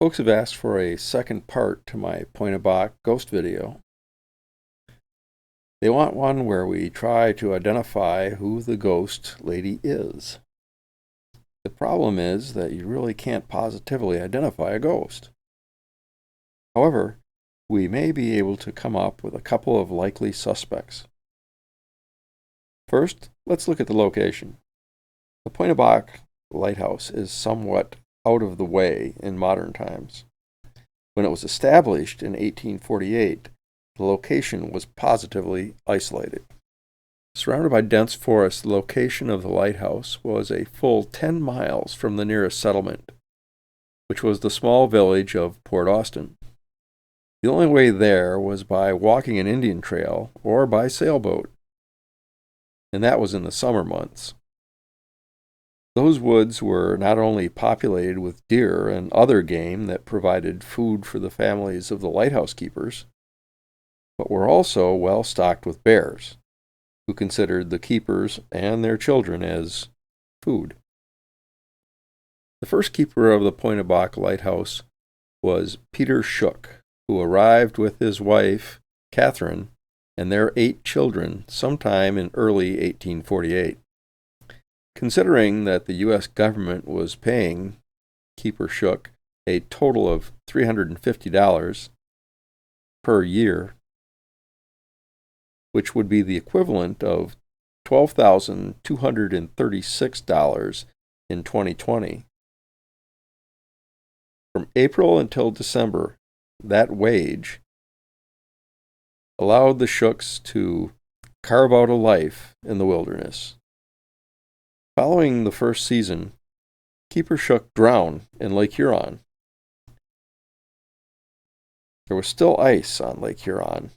Folks have asked for a second part to my Pointe Aux Barques ghost video. They want one where we try to identify who the ghost lady is. The problem is that you really can't positively identify a ghost. However, we may be able to come up with a couple of likely suspects. First, let's look at the location. The Pointe Aux Barques lighthouse is somewhat out of the way in modern times. When it was established in 1848, the location was positively isolated. Surrounded by dense forest, the location of the lighthouse was a full 10 miles from the nearest settlement, which was the small village of Port Austin. The only way there was by walking an Indian trail or by sailboat, and that was in the summer months. Those woods were not only populated with deer and other game that provided food for the families of the lighthouse keepers, but were also well stocked with bears, who considered the keepers and their children as food. The first keeper of the Pointe aux Barques lighthouse was Peter Shook, who arrived with his wife, Catherine, and their 8 children sometime in early 1848. Considering that the U.S. government was paying Keeper Shook a total of $350 per year, which would be the equivalent of $12,236 in 2020. From April until December, that wage allowed the Shooks to carve out a life in the wilderness. Following the first season, Keeper Shook drowned in Lake Huron. There was still ice on Lake Huron,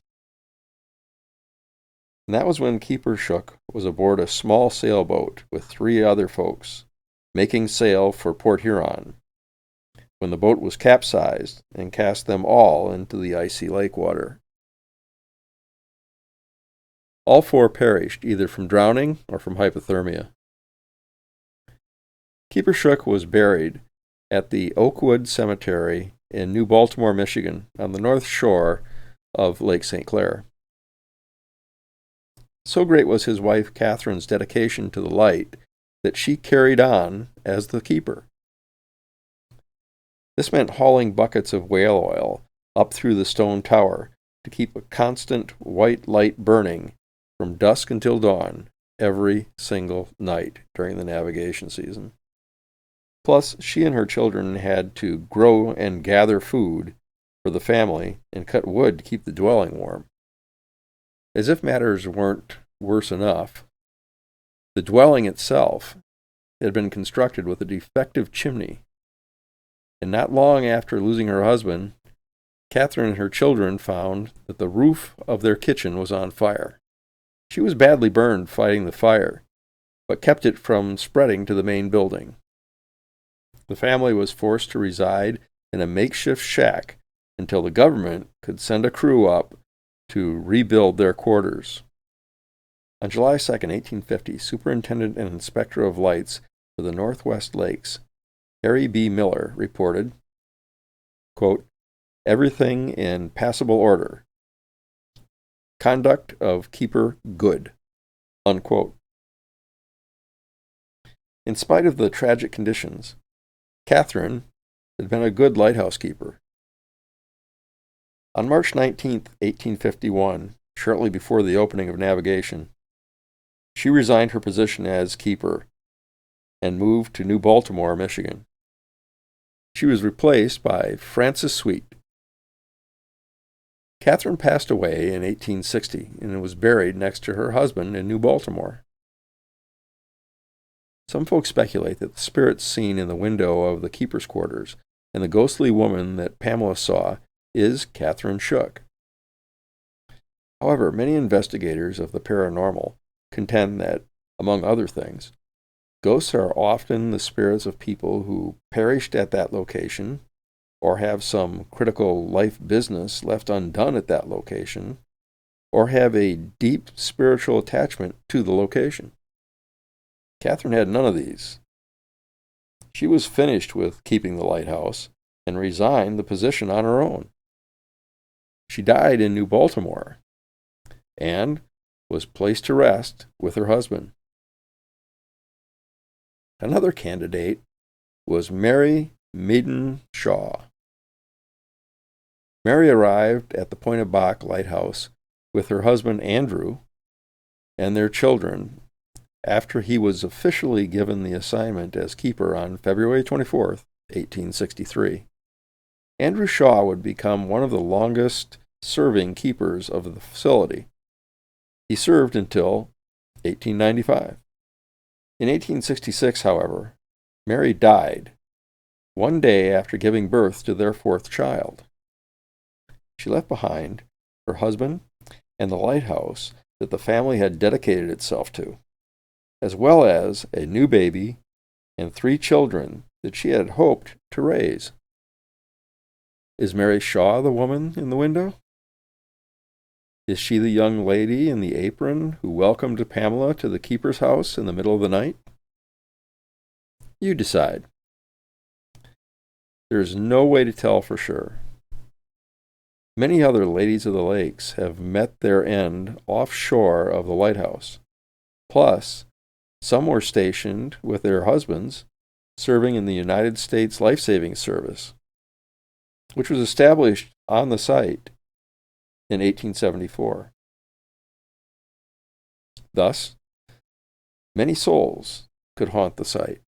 and that was when Keeper Shook was aboard a small sailboat with 3 other folks, making sail for Port Huron, when the boat was capsized and cast them all into the icy lake water. All 4 perished either from drowning or from hypothermia. Keeper Shook was buried at the Oakwood Cemetery in New Baltimore, Michigan, on the north shore of Lake St. Clair. So great was his wife Catherine's dedication to the light that she carried on as the keeper. This meant hauling buckets of whale oil up through the stone tower to keep a constant white light burning from dusk until dawn every single night during the navigation season. Plus, she and her children had to grow and gather food for the family and cut wood to keep the dwelling warm. As if matters weren't worse enough, the dwelling itself had been constructed with a defective chimney, and not long after losing her husband, Catherine and her children found that the roof of their kitchen was on fire. She was badly burned fighting the fire, but kept it from spreading to the main building. The family was forced to reside in a makeshift shack until the government could send a crew up to rebuild their quarters. On July 2, 1850, Superintendent and Inspector of Lights for the Northwest Lakes, Harry B. Miller, reported, quote, "Everything in passable order. Conduct of keeper good," unquote. In spite of the tragic conditions, Catherine had been a good lighthouse keeper. On March 19, 1851, shortly before the opening of navigation, she resigned her position as keeper and moved to New Baltimore, Michigan. She was replaced by Frances Sweet. Catherine passed away in 1860 and was buried next to her husband in New Baltimore. Some folks speculate that the spirits seen in the window of the keeper's quarters and the ghostly woman that Pamela saw is Catherine Shook. However, many investigators of the paranormal contend that, among other things, ghosts are often the spirits of people who perished at that location or have some critical life business left undone at that location or have a deep spiritual attachment to the location. Catherine had none of these. She was finished with keeping the lighthouse and resigned the position on her own. She died in New Baltimore and was placed to rest with her husband. Another candidate was Mary Maiden Shaw. Mary arrived at the Pointe aux Barques lighthouse with her husband Andrew and their children after he was officially given the assignment as keeper on February 24th, 1863. Andrew Shaw would become one of the longest-serving keepers of the facility. He served until 1895. In 1866, however, Mary died one day after giving birth to their fourth child. She left behind her husband and the lighthouse that the family had dedicated itself to, as well as a new baby and 3 children that she had hoped to raise. Is Mary Shaw the woman in the window? Is she the young lady in the apron who welcomed Pamela to the keeper's house in the middle of the night? You decide. There is no way to tell for sure. Many other ladies of the lakes have met their end offshore of the lighthouse. Plus, some were stationed with their husbands, serving in the United States Life-Saving Service, which was established on the site in 1874. Thus, many souls could haunt the site.